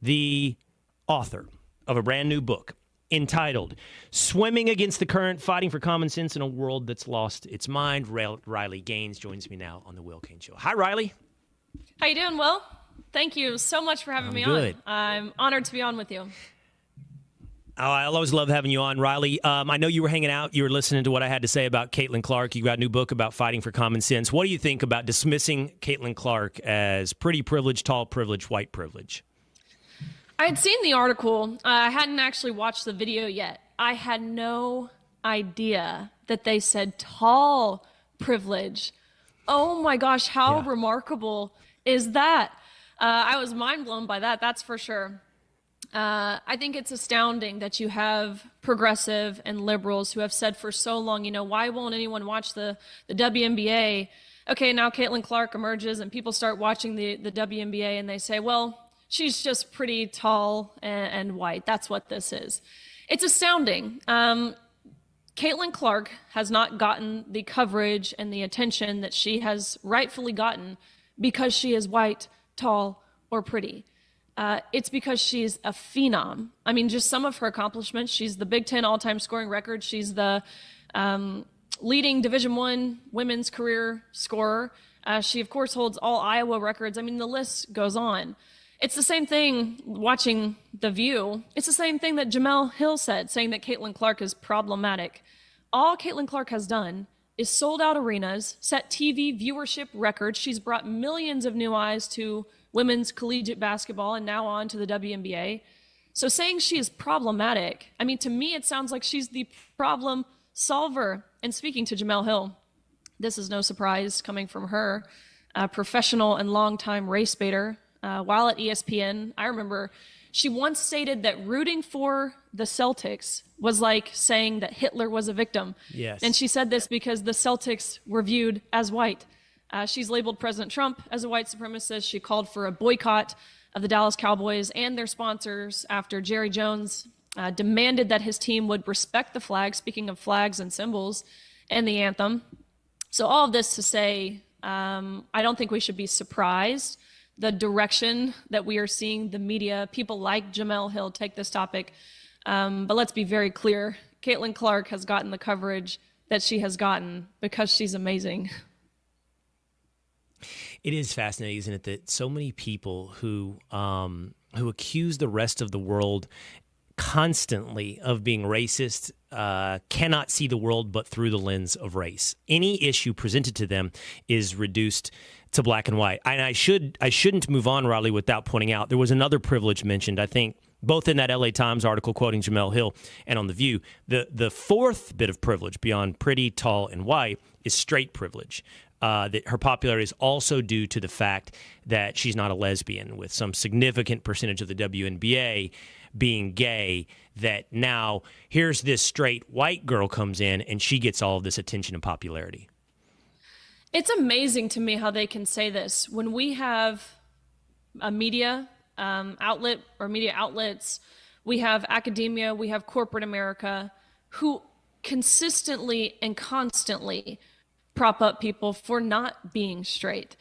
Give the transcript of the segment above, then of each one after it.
the author of a brand new book entitled Swimming Against the Current, Fighting for Common Sense in a World That's Lost Its Mind. Riley Gaines joins me now on The Will Cain Show. Hi, Riley. How you doing, Will? Thank you so much for having me good. on. I'm honored to be on with you. Oh, I always love having you on, Riley. I know you were hanging out. You were listening to what I had to say about Caitlin Clark. You got a new book about fighting for common sense. What do you think about dismissing Caitlin Clark as pretty privilege, tall privilege, white privilege? I had seen the article. I hadn't actually watched the video yet. I had no idea that they said tall privilege. Oh my gosh, how remarkable is that? I was mind blown by that, that's for sure. I think it's astounding that you have progressive and liberals who have said for so long, you know, why won't anyone watch the WNBA? Okay, now Caitlin Clark emerges and people start watching the WNBA and they say, well, she's just pretty tall and white. That's what this is. It's astounding. Caitlin Clark has not gotten the coverage and the attention that she has rightfully gotten because she is white, tall, or pretty. It's because she's a phenom. I mean, just some of her accomplishments. She's the Big Ten all-time scoring record. She's the leading Division I women's career scorer. She, of course, holds all Iowa records. I mean, the list goes on. It's the same thing watching The View. It's the same thing that Jemele Hill said, saying that Caitlin Clark is problematic. All Caitlin Clark has done is sold out arenas, set TV viewership records. She's brought millions of new eyes to women's collegiate basketball and now on to the WNBA. So saying she is problematic, I mean, to me, it sounds like she's the problem solver. And speaking to Jemele Hill, this is no surprise coming from her, a professional and longtime race baiter. While at ESPN, I remember she once stated that rooting for the Celtics was like saying that Hitler was a victim. Yes. And she said this because the Celtics were viewed as white. She's labeled President Trump as a white supremacist. She called for a boycott of the Dallas Cowboys and their sponsors after Jerry Jones demanded that his team would respect the flag, speaking of flags and symbols, and the anthem. So all of this to say, I don't think we should be surprised the direction that we are seeing the media, people like Jemele Hill, take this topic. But let's be very clear. Caitlin Clark has gotten the coverage that she has gotten because she's amazing. It is fascinating, isn't it, that so many people who accuse the rest of the world constantly of being racist cannot see the world but through the lens of race. Any issue presented to them is reduced to black and white. And I shouldn't move on, Riley, without pointing out there was another privilege mentioned, I think, both in that LA Times article quoting Jemele Hill and on The View. The fourth bit of privilege beyond pretty, tall, and white is straight privilege. That her popularity is also due to the fact that she's not a lesbian, with some significant percentage of the WNBA being gay, that now here's this straight white girl comes in and she gets all of this attention and popularity. It's amazing to me how they can say this when we have a media outlet or media outlets, we have academia, we have corporate America who consistently and constantly prop up people for not being straight.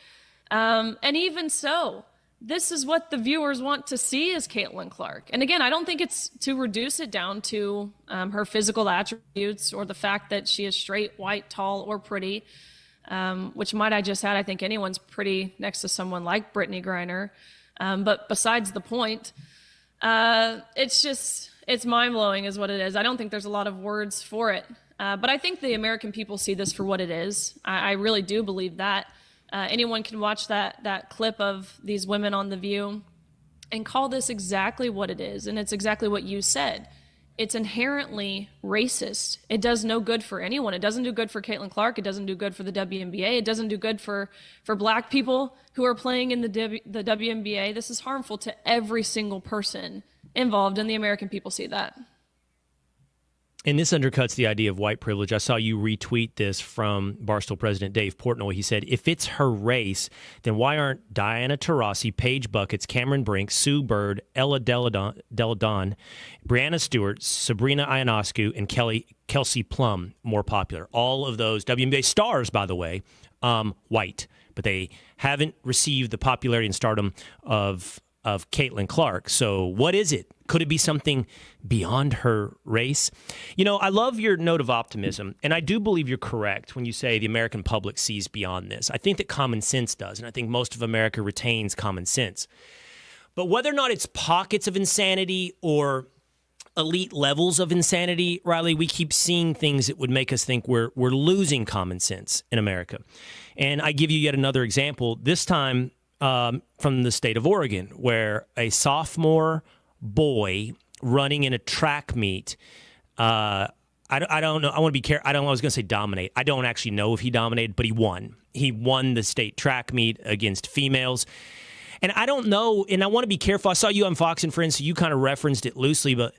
And even so, this is what the viewers want to see is Caitlin Clark. And again, I don't think it's to reduce it down to her physical attributes or the fact that she is straight, white, tall, or pretty, which might I just add, I think anyone's pretty next to someone like Brittany Griner. But besides the point, it's mind-blowing is what it is. I don't think there's a lot of words for it. But I think the American people see this for what it is. I really do believe that. Anyone can watch that clip of these women on The View and call this exactly what it is. And it's exactly what you said. It's inherently racist. It does no good for anyone. It doesn't do good for Caitlin Clark. It doesn't do good for the WNBA. It doesn't do good for black people who are playing in the WNBA. This is harmful to every single person involved, and the American people see that. And this undercuts the idea of white privilege. I saw you retweet this from Barstool President Dave Portnoy. He said, if it's her race, then why aren't Diana Taurasi, Paige Buckets, Cameron Brink, Sue Bird, Ella Deladon, Brianna Stewart, Sabrina Ionescu, and Kelsey Plum more popular? All of those WNBA stars, by the way, white. But they haven't received the popularity and stardom of of Caitlin Clark. So what is it? Could it be something beyond her race? You know, I love your note of optimism, and I do believe you're correct when you say the American public sees beyond this. I think that common sense does, and I think most of America retains common sense. But whether or not it's pockets of insanity or elite levels of insanity, Riley, we keep seeing things that would make us think we're losing common sense in America. And I give you yet another example, this time from the state of Oregon, where a sophomore boy running in a track meet, I don't know, I want to be careful, I was going to say dominate. I don't actually know if he dominated, but he won. He won the state track meet against females. And I don't know, and I want to be careful. I saw you on Fox and Friends, so you kind of referenced it loosely, but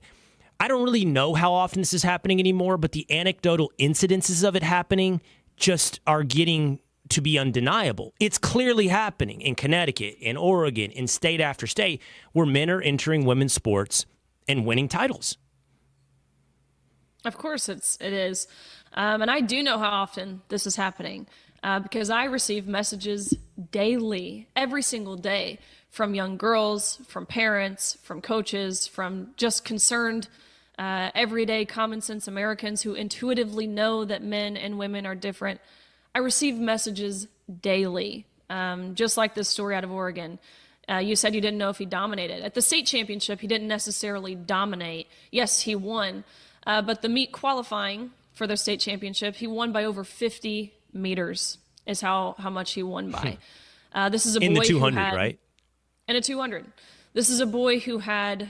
I don't really know how often this is happening anymore, but the anecdotal incidences of it happening just are getting to be undeniable. It's clearly happening in Connecticut, in Oregon, in state after state, where men are entering women's sports and winning titles. Of course it is. And I do know how often this is happening because I receive messages daily, every single day, from young girls, from parents, from coaches, from just concerned everyday common sense Americans who intuitively know that men and women are different. I receive messages daily, just like this story out of Oregon. You said you didn't know if he dominated. At the state championship, he didn't necessarily dominate. Yes, he won. But the meet qualifying for the state championship, he won by over 50 meters is how much he won by. This is a boy in the 200, who had, right? In a 200. This is a boy who had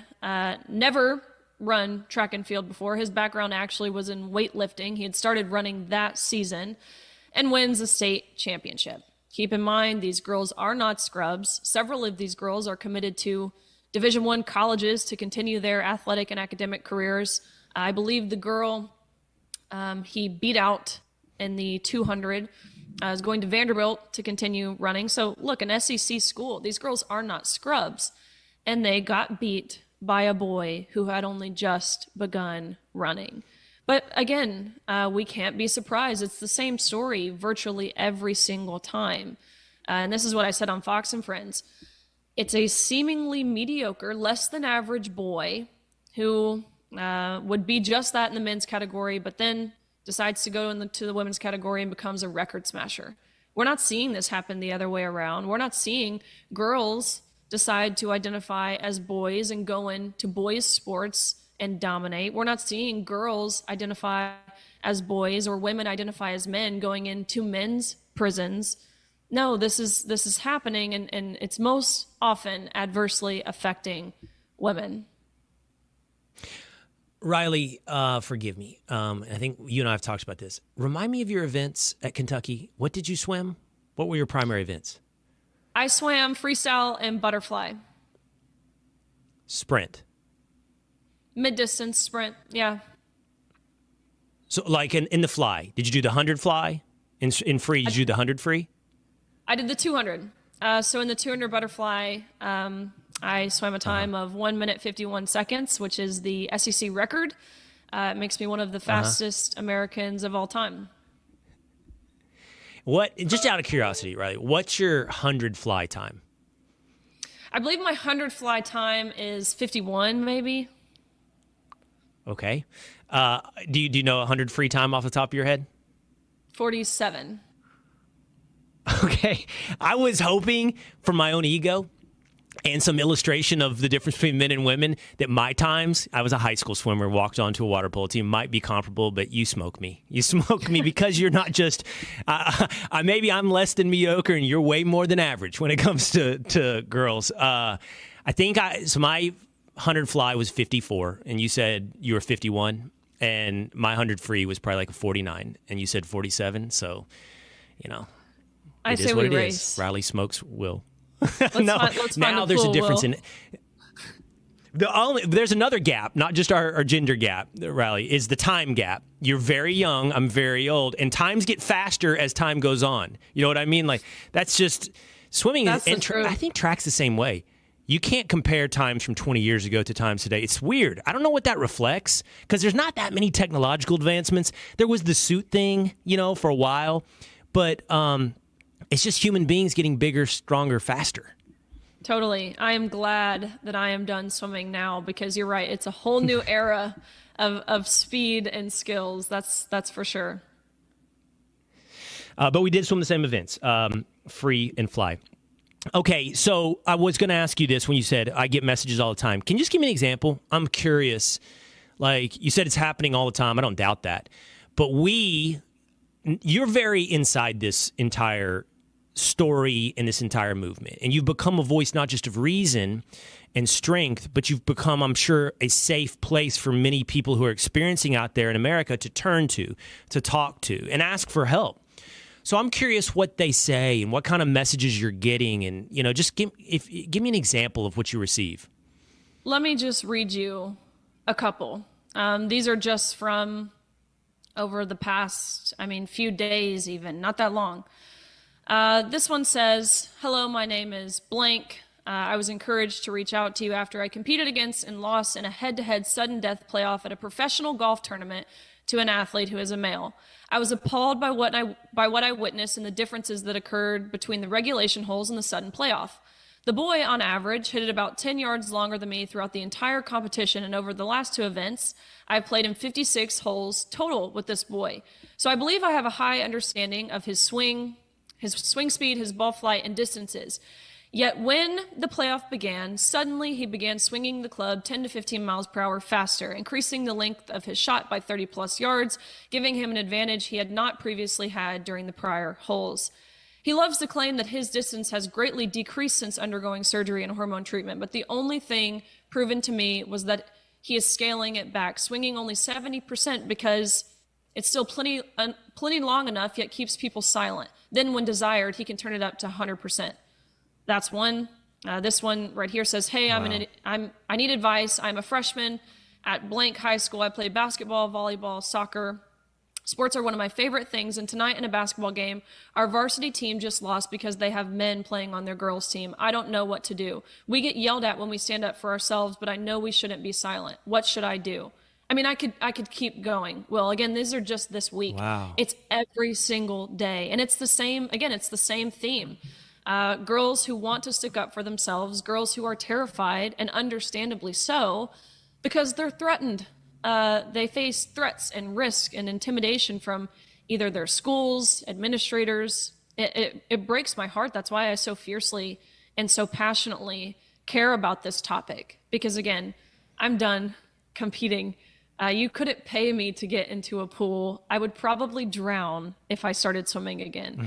never run track and field before. His background actually was in weightlifting. He had started running that season and wins the state championship. Keep in mind, these girls are not scrubs. Several of these girls are committed to Division I colleges to continue their athletic and academic careers. I believe the girl he beat out in the 200 is going to Vanderbilt to continue running. So look, an SEC school, these girls are not scrubs. And they got beat by a boy who had only just begun running. But again, we can't be surprised. It's the same story virtually every single time. And this is what I said on Fox and Friends. It's a seemingly mediocre, less than average boy who would be just that in the men's category, but then decides to go to the women's category and becomes a record smasher. We're not seeing this happen the other way around. We're not seeing girls decide to identify as boys and go into boys' sports and dominate. We're not seeing girls identify as boys or women identify as men going into men's prisons. No, this is happening, and it's most often adversely affecting women. Riley, forgive me. I think you and I have talked about this. Remind me of your events at Kentucky. What did you swim? What were your primary events? I swam freestyle and butterfly. Sprint. Mid-distance sprint, yeah. So like in the fly, did you do the 100 fly? In free, did you do the 100 free? I did the 200. So in the 200 butterfly, I swam a time of 1 minute 51 seconds, which is the SEC record. It makes me one of the fastest Americans of all time. What? Just out of curiosity, Riley, what's your 100 fly time? I believe my 100 fly time is 51, maybe. Okay. Do you know 100 free time off the top of your head? 47. Okay. I was hoping for my own ego and some illustration of the difference between men and women that my times, I was a high school swimmer, walked onto a water polo team, might be comparable, but you smoke me. You smoke me because you're not just, maybe I'm less than mediocre and you're way more than average when it comes to girls. I think my 100 fly was 54 and you said you were 51 and my 100 free was probably like a 49 and you said 47. So, I it say is what we it race. is. Riley smokes Will. Let's find now a there's pool, a difference Will. there's another gap, not just our gender gap, Riley, is the time gap. You're very young, I'm very old, and times get faster as time goes on. You know what I mean? Like that's just swimming That's the and truth. I think track's the same way. You can't compare times from 20 years ago to times today. It's weird. I don't know what that reflects because there's not that many technological advancements. There was the suit thing, for a while, but it's just human beings getting bigger, stronger, faster. Totally. I am glad that I am done swimming now because you're right. It's a whole new era of speed and skills. That's for sure. But we did swim the same events, free and fly. Okay, so I was going to ask you this when you said I get messages all the time. Can you just give me an example? I'm curious. Like you said, it's happening all the time. I don't doubt that. But you're very inside this entire story and this entire movement. And you've become a voice not just of reason and strength, but you've become, I'm sure, a safe place for many people who are experiencing out there in America to turn to talk to, and ask for help. So I'm curious what they say and what kind of messages you're getting, and just give me an example of what you receive. Let me just read you a couple. These are just from over the past, few days even, not that long. This one says, "Hello, my name is blank. I was encouraged to reach out to you after I competed against and lost in a head-to-head sudden death playoff at a professional golf tournament to an athlete who is a male. I was appalled by what I witnessed and the differences that occurred between the regulation holes and the sudden playoff. The boy, on average, hit it about 10 yards longer than me throughout the entire competition, and over the last two events, I've played in 56 holes total with this boy. So I believe I have a high understanding of his swing speed, his ball flight, and distances. Yet when the playoff began, suddenly he began swinging the club 10 to 15 miles per hour faster, increasing the length of his shot by 30 plus yards, giving him an advantage he had not previously had during the prior holes. He loves to claim that his distance has greatly decreased since undergoing surgery and hormone treatment, but the only thing proven to me was that he is scaling it back, swinging only 70% because it's still plenty long enough, yet keeps people silent. Then when desired, he can turn it up to 100%. That's one. This one right here says, "Hey, I need advice. I'm a freshman at blank high school. I play basketball, volleyball, soccer. Sports are one of my favorite things, and tonight in a basketball game, our varsity team just lost because they have men playing on their girls' team. I don't know what to do. We get yelled at when we stand up for ourselves, but I know we shouldn't be silent. What should I do?" I could keep going. Well, again, these are just this week. Wow. It's every single day. And it's the same theme. Girls who want to stick up for themselves, girls who are terrified, and understandably so, because they're threatened. They face threats and risk and intimidation from either their schools, administrators. It breaks my heart. That's why I so fiercely and so passionately care about this topic. Because again, I'm done competing. You couldn't pay me to get into a pool. I would probably drown if I started swimming again.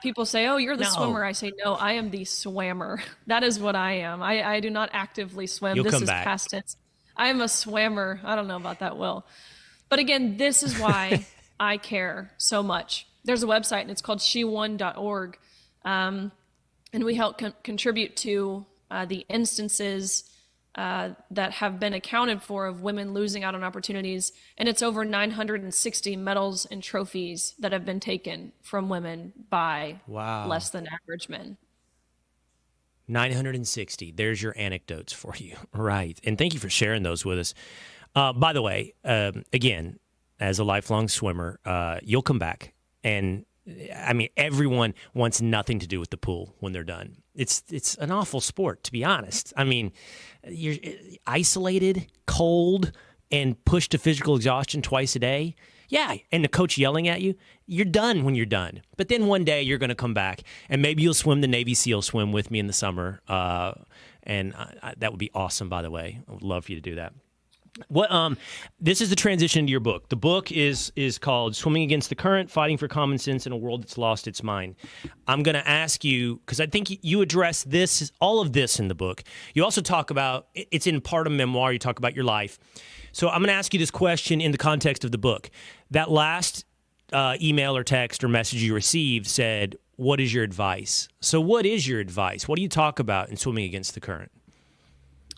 People say, "Oh, you're the swimmer." I say, "No, I am the swammer." That is what I am. I do not actively swim. You'll this come is back. past tense. I am a swammer. I don't know about that, Will. But again, this is why I care so much. There's a website, and it's called shewon.org. And we help contribute to the instances that have been accounted for of women losing out on opportunities. And it's over 960 medals and trophies that have been taken from women by less than average men. 960. There's your anecdotes for you. Right. And thank you for sharing those with us. By the way, again, as a lifelong swimmer, you'll come back. And everyone wants nothing to do with the pool when they're done. It's an awful sport, to be honest. You're isolated, cold, and pushed to physical exhaustion twice a day. Yeah, and the coach yelling at you, you're done when you're done. But then one day you're going to come back, and maybe you'll swim the Navy SEAL swim with me in the summer. And that would be awesome, by the way. I would love for you to do that. This is the transition to your book. The book is called Swimming Against the Current, Fighting for Common Sense in a World That's Lost Its Mind. I'm going to ask you, because I think you address all of this in the book. You also talk about, it's in part of memoir, you talk about your life. So I'm going to ask you this question in the context of the book. That last email or text or message you received said, "What is your advice?" So what is your advice? What do you talk about in Swimming Against the Current?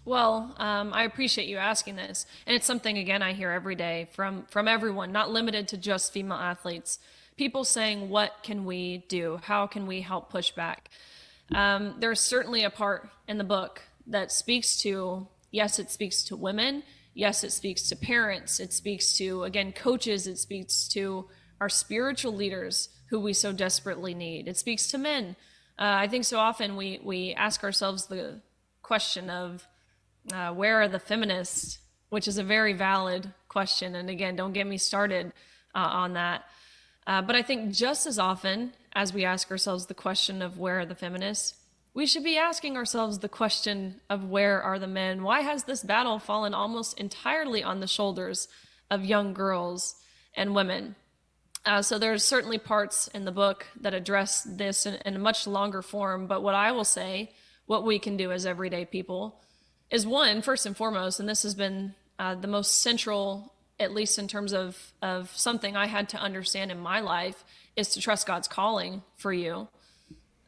Well, I appreciate you asking this. And it's something, again, I hear every day from everyone, not limited to just female athletes. People saying, what can we do? How can we help push back? There's certainly a part in the book that speaks to, yes, it speaks to women. Yes, it speaks to parents. It speaks to, again, coaches. It speaks to our spiritual leaders who we so desperately need. It speaks to men. I think so often we ask ourselves the question of where are the feminists, which is a very valid question. And again, don't get me started on that. But I think just as often as we ask ourselves the question of where are the feminists, we should be asking ourselves the question of where are the men? Why has this battle fallen almost entirely on the shoulders of young girls and women? So there's certainly parts in the book that address this in a much longer form. But what I will say, what we can do as everyday people is one, first and foremost, and this has been the most central, at least in terms of something I had to understand in my life, is to trust God's calling for you.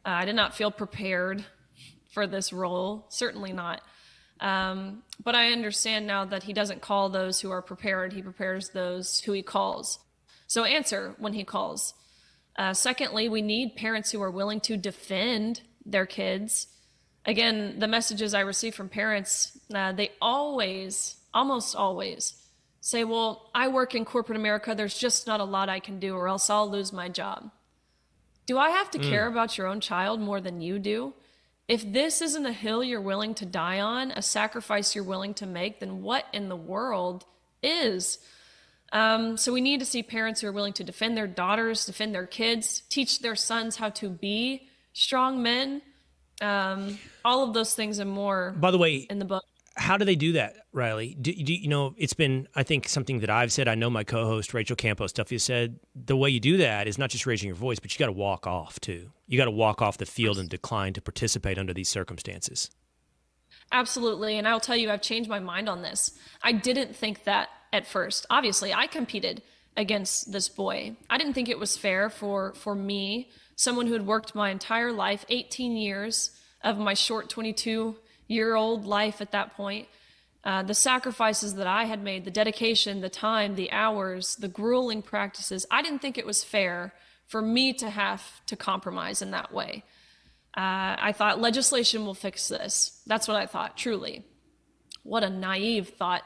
I did not feel prepared for this role, certainly not. But I understand now that he doesn't call those who are prepared, he prepares those who he calls. So answer when he calls. Secondly, we need parents who are willing to defend their kids. Again, the messages I receive from parents, they almost always say, well, I work in corporate America, there's just not a lot I can do or else I'll lose my job. Do I have to care about your own child more than you do? If this isn't a hill you're willing to die on, a sacrifice you're willing to make, then what in the world is? So we need to see parents who are willing to defend their daughters, defend their kids, teach their sons how to be strong men. All of those things and more. By the way, in the book. How do they do that, Riley? Do you know, it's been, I think, something that I've said. I know my co-host, Rachel Campos, stuff you said. The way you do that is not just raising your voice, but you got to walk off, too. You got to walk off the field and decline to participate under these circumstances. Absolutely. And I'll tell you, I've changed my mind on this. I didn't think that at first. Obviously, I competed against this boy. I didn't think it was fair for me, someone who had worked my entire life, 18 years of my short 22-year-old life at that point, the sacrifices that I had made, the dedication, the time, the hours, the grueling practices. I didn't think it was fair for me to have to compromise in that way. I thought legislation will fix this. That's what I thought, truly. What a naive thought,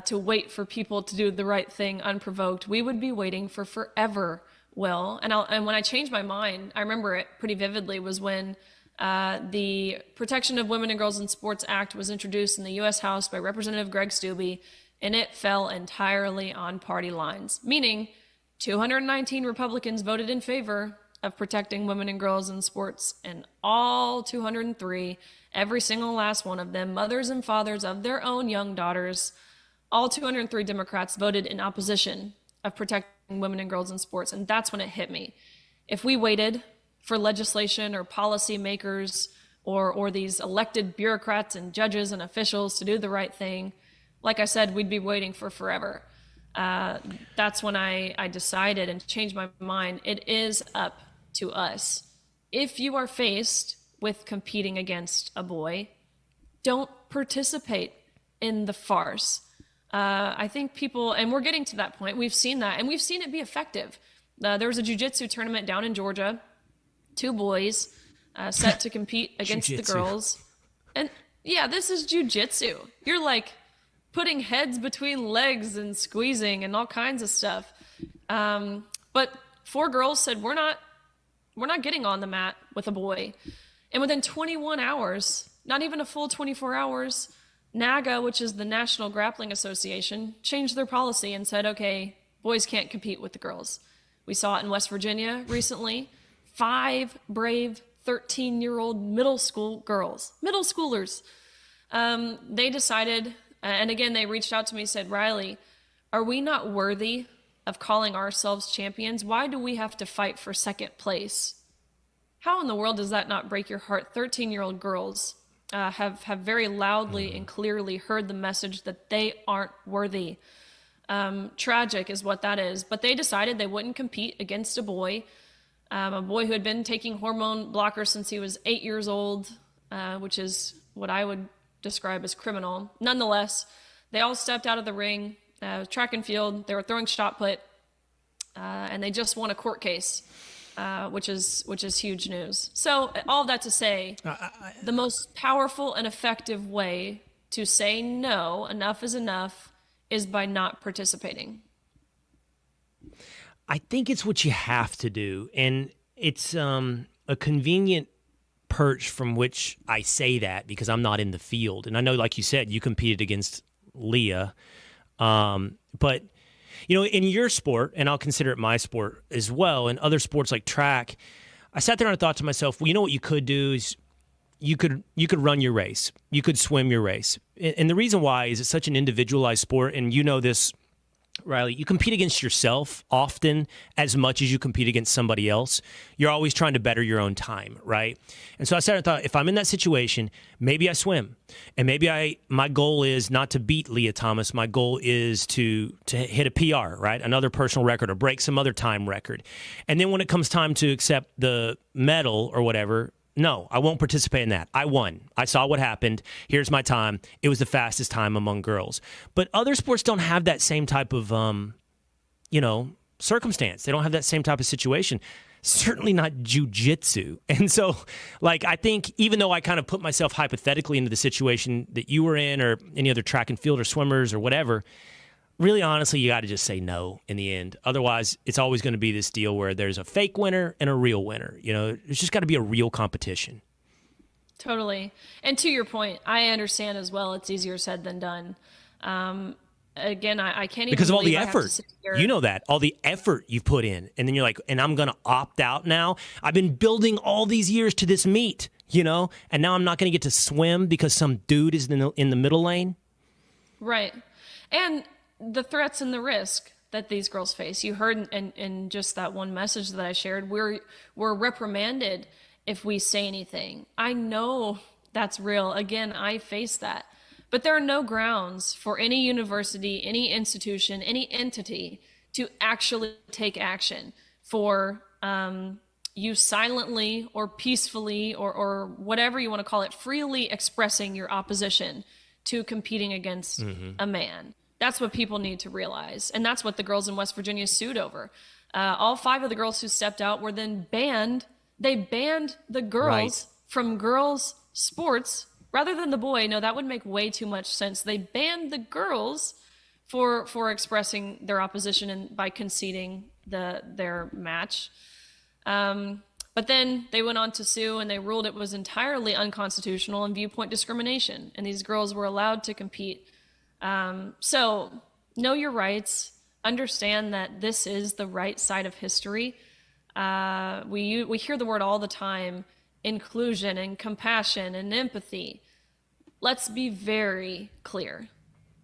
to wait for people to do the right thing unprovoked. We would be waiting for forever, Will. And when I changed my mind, I remember it pretty vividly, was when the Protection of Women and Girls in Sports Act was introduced in the U.S. House by Representative Greg Steube, and it fell entirely on party lines, meaning 219 Republicans voted in favor of protecting women and girls in sports, and all 203, every single last one of them, mothers and fathers of their own young daughters, all 203 Democrats voted in opposition of protecting women and girls in sports. And that's when it hit me. If we waited for legislation or policy makers or these elected bureaucrats and judges and officials to do the right thing, like I said, we'd be waiting for forever. That's when I decided and changed my mind. It is up to us. If you are faced with competing against a boy, don't participate in the farce. I think people, and we're getting to that point, we've seen that, and we've seen it be effective. There was a jiu-jitsu tournament down in Georgia, 2 boys set to compete against the girls. And yeah, this is jiu-jitsu. You're like putting heads between legs and squeezing and all kinds of stuff. But 4 girls said, we're not getting on the mat with a boy. And within 21 hours, not even a full 24 hours, NAGA, which is the National Grappling Association, changed their policy and said, okay, boys can't compete with the girls. We saw it in West Virginia recently. 5 brave 13-year-old middle schoolers, they decided, and again, they reached out to me and said, Riley, are we not worthy of calling ourselves champions? Why do we have to fight for second place? How in the world does that not break your heart? 13-year-old girls have very loudly and clearly heard the message that they aren't worthy. Tragic is what that is. But they decided they wouldn't compete against a boy who had been taking hormone blockers since he was 8 years old, which is what I would describe as criminal. Nonetheless, they all stepped out of the ring, track and field. They were throwing shot put, and they just won a court case. Which is huge news. So all that to say, the most powerful and effective way to say no, enough is enough, is by not participating. I think it's what you have to do, and it's a convenient perch from which I say that because I'm not in the field. And I know, like you said, you competed against Leah. But, you know, in your sport, and I'll consider it my sport as well, and other sports like track, I sat there and I thought to myself, well, you know what you could do is you could run your race. You could swim your race. And the reason why is it's such an individualized sport, and you know this, Riley, you compete against yourself often as much as you compete against somebody else. You're always trying to better your own time, right? And so I sat and thought, if I'm in that situation, maybe I swim. And maybe my goal is not to beat Leah Thomas. My goal is to hit a PR, right? Another personal record or break some other time record. And then when it comes time to accept the medal or whatever, no, I won't participate in that. I won. I saw what happened. Here's my time. It was the fastest time among girls. But other sports don't have that same type of, circumstance. They don't have that same type of situation. Certainly not jiu-jitsu. And so, I think even though I kind of put myself hypothetically into the situation that you were in or any other track and field or swimmers or whatever, really, honestly, you got to just say no in the end. Otherwise, it's always going to be this deal where there's a fake winner and a real winner. You know, there's just got to be a real competition. Totally. And to your point, I understand as well. It's easier said than done. Again, I can't even because of all the believe I have to effort. sit here. You know that all the effort you've put in, and then you're like, and I'm going to opt out now. I've been building all these years to this meet, you know, and now I'm not going to get to swim because some dude is in the middle lane. Right. And the threats and the risk that these girls face. You heard in just that one message that I shared, we're reprimanded if we say anything. I know that's real. Again, I face that. But there are no grounds for any university, any institution, any entity to actually take action for you silently or peacefully or whatever you want to call it, freely expressing your opposition to competing against a man. That's what people need to realize. And that's what the girls in West Virginia sued over. All 5 of the girls who stepped out were then banned. They banned the girls from girls' sports rather than the boy. No, that would make way too much sense. They banned the girls for expressing their opposition and by conceding their match. But then they went on to sue and they ruled it was entirely unconstitutional and viewpoint discrimination. And these girls were allowed to compete. So know your rights, understand that this is the right side of history. We hear the word all the time, inclusion and compassion and empathy. Let's be very clear.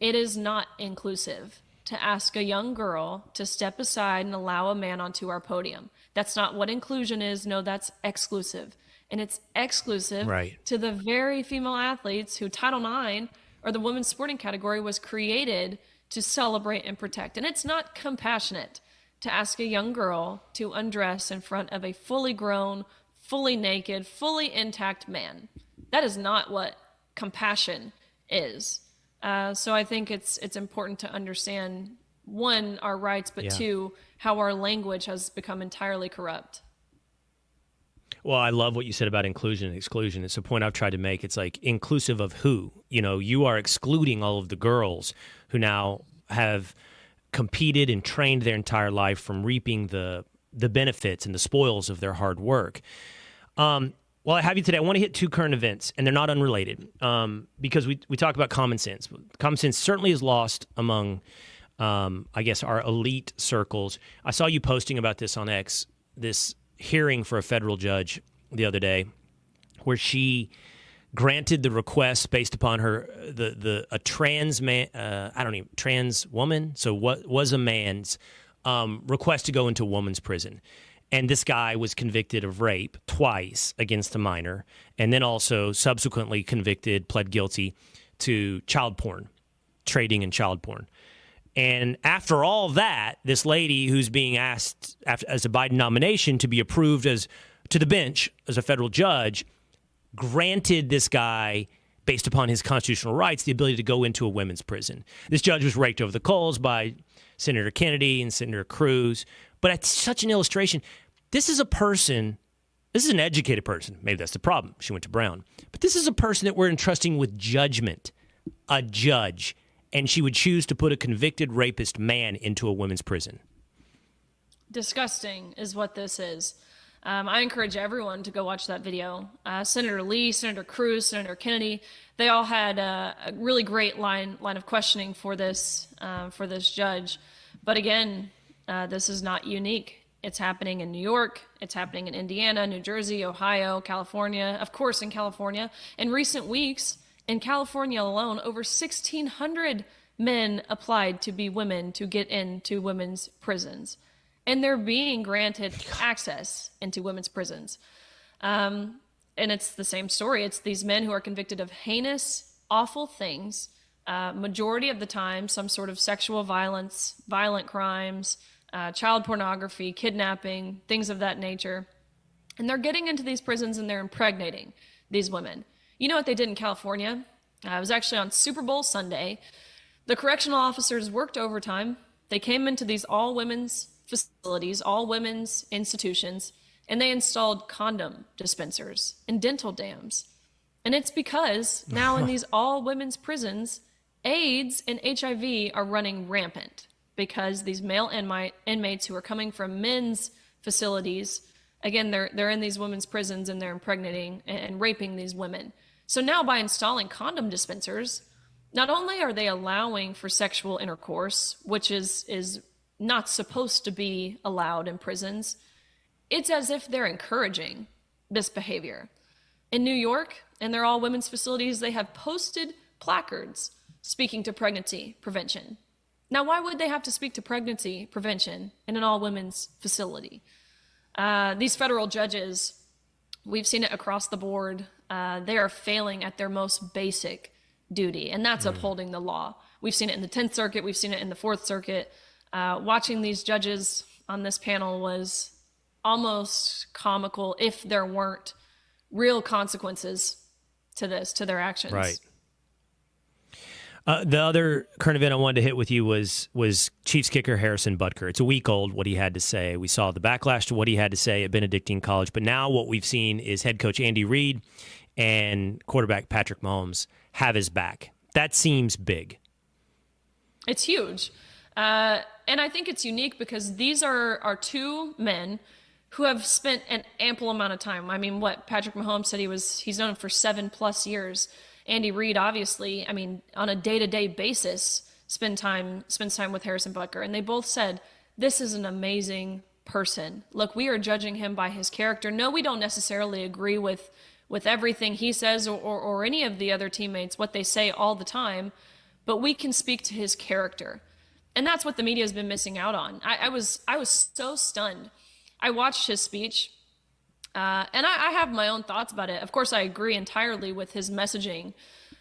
It is not inclusive to ask a young girl to step aside and allow a man onto our podium. That's not what inclusion is. No, that's exclusive. And it's exclusive to the very female athletes who Title IX or the women's sporting category was created to celebrate and protect. And it's not compassionate to ask a young girl to undress in front of a fully grown, fully naked, fully intact man. That is not what compassion is. So I think it's important to understand, one, our rights, but two, how our language has become entirely corrupt. Well, I love what you said about inclusion and exclusion. It's a point I've tried to make. It's like inclusive of who? You know, you are excluding all of the girls who now have competed and trained their entire life from reaping the benefits and the spoils of their hard work. Well, I have you today. I want to hit 2 current events, and they're not unrelated because we talk about common sense. Common sense certainly is lost among, I guess, our elite circles. I saw you posting about this on X, this hearing for a federal judge the other day where she granted the request based upon her a trans man trans woman, so what was a man's request to go into a woman's prison. And this guy was convicted of rape twice against a minor, and then also subsequently pled guilty to child porn, trading in child porn. And after all that, this lady who's being asked as a Biden nomination to be approved to the bench as a federal judge granted this guy, based upon his constitutional rights, the ability to go into a women's prison. This judge was raked over the coals by Senator Kennedy and Senator Cruz. But it's such an illustration. This is an educated person. Maybe that's the problem. She went to Brown. But this is a person that we're entrusting with judgment, a judge. And she would choose to put a convicted rapist man into a women's prison. Disgusting is what this is. I encourage everyone to go watch that video. Senator Lee, Senator Cruz, Senator Kennedy, they all had a really great line of questioning for this judge. But again, this is not unique. It's happening in New York. It's happening in Indiana, New Jersey, Ohio, California, of course in California. In recent weeks, in California alone, over 1,600 men applied to be women to get into women's prisons. And they're being granted access into women's prisons. And it's the same story. It's these men who are convicted of heinous, awful things, majority of the time, some sort of sexual violence, violent crimes, child pornography, kidnapping, things of that nature. And they're getting into these prisons and they're impregnating these women. You know what they did in California? It was actually on Super Bowl Sunday. The correctional officers worked overtime. They came into these all-women's facilities, all women's institutions, and they installed condom dispensers and dental dams. And it's because now in these all women's prisons, AIDS and HIV are running rampant because these male inmates who are coming from men's facilities, again, they're in these women's prisons and they're impregnating and raping these women. So now by installing condom dispensers, not only are they allowing for sexual intercourse, which is not supposed to be allowed in prisons, it's as if they're encouraging this behavior. In New York, in their all women's facilities, they have posted placards speaking to pregnancy prevention. Now, why would they have to speak to pregnancy prevention in an all women's facility? These federal judges, we've seen it across the board. They are failing at their most basic duty, and that's upholding the law. We've seen it in the 10th Circuit. We've seen it in the 4th Circuit. Watching these judges on this panel was almost comical if there weren't real consequences to their actions. Right. The other current event I wanted to hit with you was Chiefs kicker Harrison Butker. It's a week old, what he had to say. We saw the backlash to what he had to say at Benedictine College, but now what we've seen is head coach Andy Reid and quarterback Patrick Mahomes have his back. That seems big. It's huge. And I think it's unique because these are two men who have spent an ample amount of time. I mean, what Patrick Mahomes said he's known for 7+ years. Andy Reid, obviously, I mean, on a day-to-day basis, spends time with Harrison Butker. And they both said, this is an amazing person. Look, we are judging him by his character. No, we don't necessarily agree with everything he says or any of the other teammates, what they say all the time, but we can speak to his character. And that's what the media has been missing out on. I was so stunned. I watched his speech, and I have my own thoughts about it. Of course, I agree entirely with his messaging.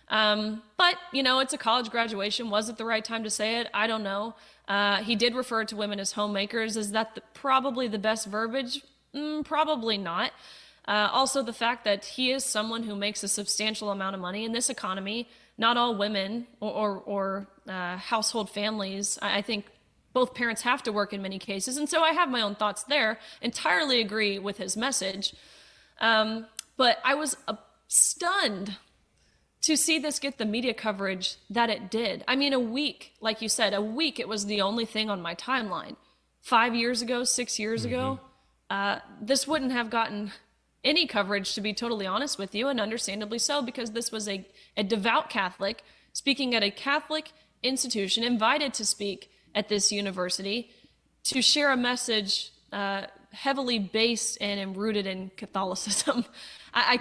But, it's a college graduation. Was it the right time to say it? I don't know. He did refer to women as homemakers. Is that probably the best verbiage? Probably not. Also, the fact that he is someone who makes a substantial amount of money in this economy. Not all women or household families, I think both parents have to work in many cases. And so I have my own thoughts there, entirely agree with his message. But I was stunned to see this get the media coverage that it did. I mean, a week, like you said, it was the only thing on my timeline. 5 years ago, 6 years ago, this wouldn't have gotten any coverage, to be totally honest with you, and understandably so, because this was a devout Catholic speaking at a Catholic institution, invited to speak at this university to share a message heavily based and rooted in Catholicism. I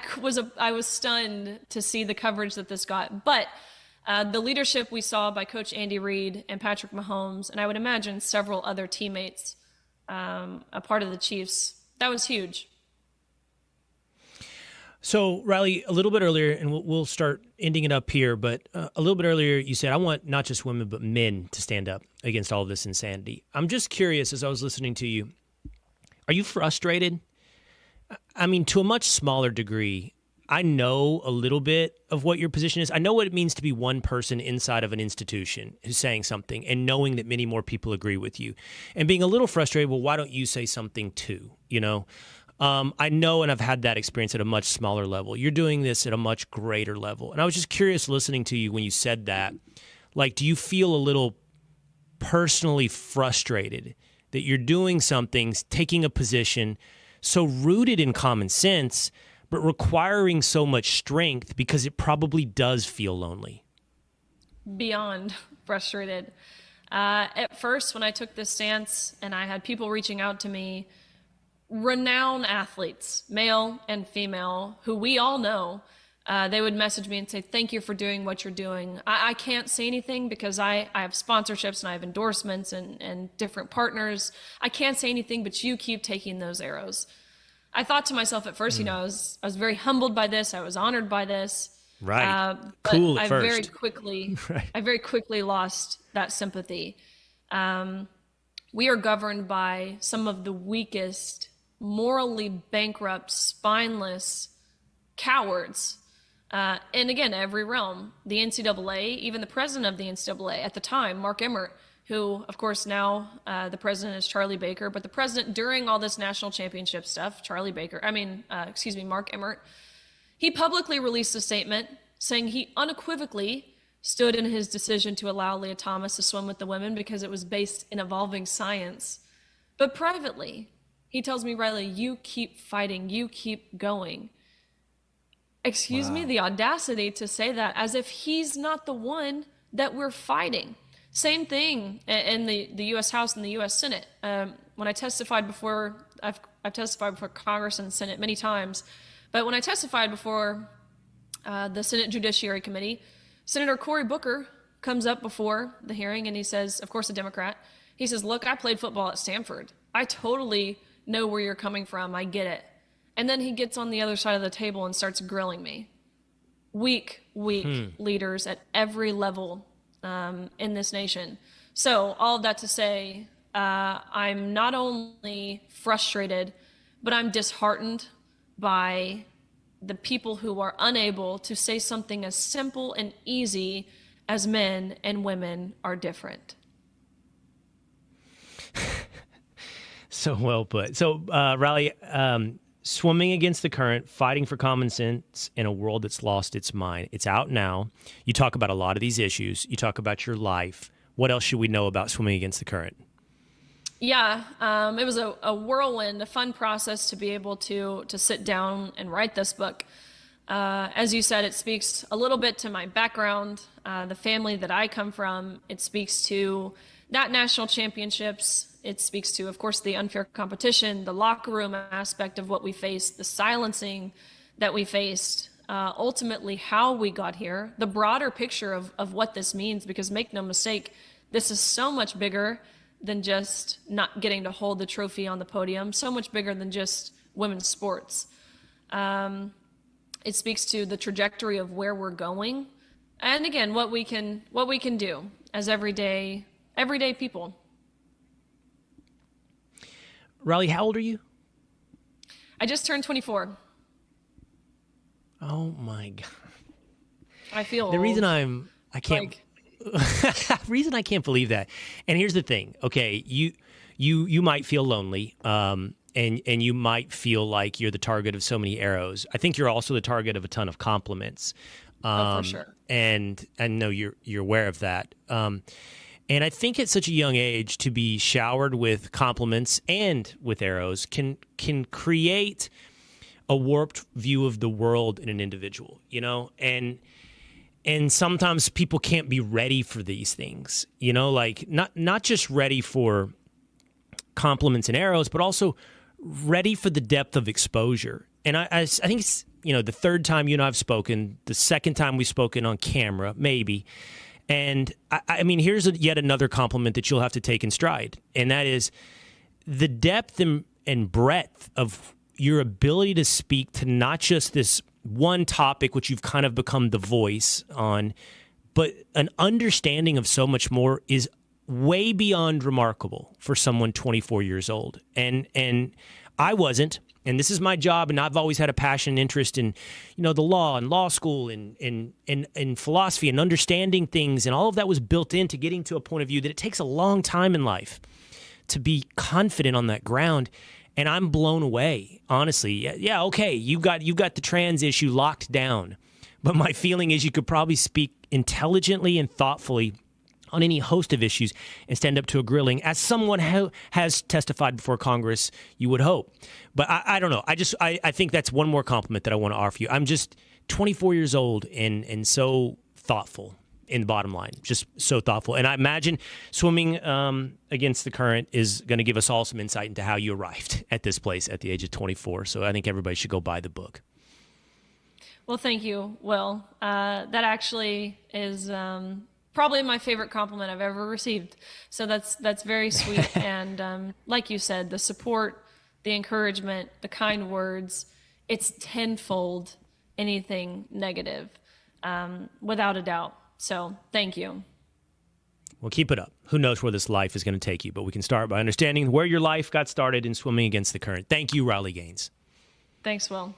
was stunned to see the coverage that this got. But the leadership we saw by Coach Andy Reid and Patrick Mahomes, and I would imagine several other teammates, a part of the Chiefs, that was huge. So, Riley, a little bit earlier, and we'll start ending it up here, but a little bit earlier you said, I want not just women, but men to stand up against all of this insanity. I'm just curious, as I was listening to you, are you frustrated? I mean, to a much smaller degree, I know a little bit of what your position is. I know what it means to be one person inside of an institution who's saying something and knowing that many more people agree with you and being a little frustrated, well, why don't you say something too, I know, and I've had that experience at a much smaller level. You're doing this at a much greater level. And I was just curious listening to you when you said that. Like, do you feel a little personally frustrated that you're doing something, taking a position so rooted in common sense, but requiring so much strength because it probably does feel lonely. Beyond frustrated. At first, when I took this stance and I had people reaching out to me, renowned athletes, male and female, who we all know, they would message me and say, thank you for doing what you're doing. I can't say anything because I have sponsorships and I have endorsements and different partners. I can't say anything, but you keep taking those arrows. I thought to myself at first, I was very humbled by this. I was honored by this. Right. But Cool at I first. very quickly, Right. I very quickly lost that sympathy. We are governed by some of the weakest, morally bankrupt, spineless cowards. And again, every realm, the NCAA, even the president of the NCAA at the time, Mark Emmert, who, of course, now the president is Charlie Baker, but the president during all this national championship stuff, Mark Emmert, he publicly released a statement saying he unequivocally stood in his decision to allow Leah Thomas to swim with the women because it was based in evolving science. But privately, he tells me, Riley, you keep fighting, you keep going. Excuse me, the audacity to say that as if he's not the one that we're fighting. Same thing in the U.S. House and the U.S. Senate. When I testified before, I've testified before Congress and Senate many times, but when I testified before the Senate Judiciary Committee, Senator Cory Booker comes up before the hearing and he says, of course a Democrat, he says, look, I played football at Stanford. I totally know where you're coming from. I get it. And then he gets on the other side of the table and starts grilling me. Weak leaders at every level in this nation. So all of that to say, I'm not only frustrated, but I'm disheartened by the people who are unable to say something as simple and easy as men and women are different. So well put. So, Riley, swimming against the current, fighting for common sense in a world that's lost its mind. It's out now. You talk about a lot of these issues. You talk about your life. What else should we know about swimming against the current? Yeah, it was a whirlwind, a fun process to be able to sit down and write this book. As you said, it speaks a little bit to my background, the family that I come from. It speaks to that national championships. It speaks to, of course, the unfair competition, the locker room aspect of what we faced, the silencing that we faced, ultimately how we got here, the broader picture of what this means, because make no mistake, this is so much bigger than just not getting to hold the trophy on the podium, so much bigger than just women's sports. It speaks to the trajectory of where we're going, and again, what we can do as everyday people. Riley, how old are you? I just turned 24. Oh my God. I feel The old. reason I can't reason I can't believe that. And here's the thing. Okay, you might feel lonely, and you might feel like you're the target of so many arrows. I think you're also the target of a ton of compliments. For sure. And I know you're aware of that. And I think at such a young age to be showered with compliments and with arrows can create a warped view of the world in an individual, you know? And sometimes people can't be ready for these things, you know, like not just ready for compliments and arrows, but also ready for the depth of exposure. And I think it's, you know, the third time you and I have spoken, the second time we've spoken on camera, maybe. And I mean, here's yet another compliment that you'll have to take in stride. And that is the depth and breadth of your ability to speak to not just this one topic, which you've kind of become the voice on, but an understanding of so much more is way beyond remarkable for someone 24 years old. And I wasn't. And this is my job, and I've always had a passion and interest in, you know, the law and law school and philosophy and understanding things, and all of that was built into getting to a point of view that it takes a long time in life to be confident on that ground. And I'm blown away, honestly. Yeah, okay, you got the trans issue locked down, but my feeling is you could probably speak intelligently and thoughtfully on any host of issues and stand up to a grilling as someone who has testified before Congress, you would hope. But I don't know. I think that's one more compliment that I want to offer you. I'm just 24 years old and so thoughtful in the bottom line, just so thoughtful. And I imagine swimming against the current is going to give us all some insight into how you arrived at this place at the age of 24. So I think everybody should go buy the book. Well, thank you, Will. That actually is probably my favorite compliment I've ever received. So that's very sweet. And like you said, the support, the encouragement, the kind words, it's tenfold anything negative, without a doubt. So thank you. Well, keep it up. Who knows where this life is going to take you, but we can start by understanding where your life got started in swimming against the current. Thank you, Riley Gaines. Thanks, Will.